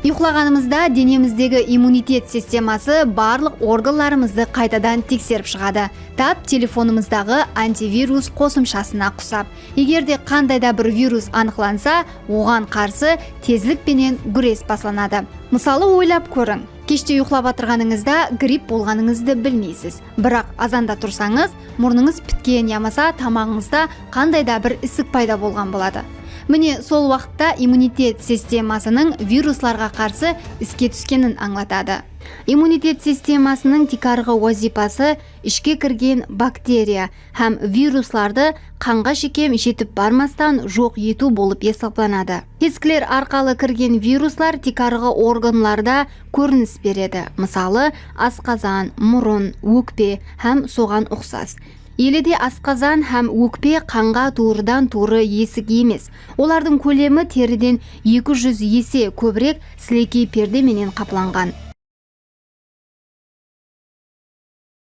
Уйкулаганыбызда денемиздеги иммунитет системасы барлык органдарыбызды кайтадан текшерип чыгады. Тап телефонумуздагы антивирус косумчасына кусап, эгерде кандайда бир вирус аныкланса, оган каршы тездик менен күрөш башланады. Мисалы ойлоп көрүң. Кечте уйкулап атырганыңызда грипп болганыңызды билмейсиз. Бирок азанда турсаңыз, мурнуңуз питкен ямаса, тамагыңызда кандайда бир ысык пайда болгон болот. Міне сол вакытта иммунитет системасының вирусларга каршы иске түскенин аңлатады. Иммунитет системасының тикаргы вазипасы ишке кирген бактерия һәм вирусларды канга шекем жетип бармастан жок етүү болуп эсептелинет. Тескилер аркылуу кирген вируслар тикаргы органларда көрүнүш береді. Мисалы, асказан, мурун, өкпе һәм соган окшош. Еледе асказан һәм өкпе канга туурудан тууру эсик эмес. Олардын көлемі териден 200 есе көбүрөөк силекей перде менен капланган.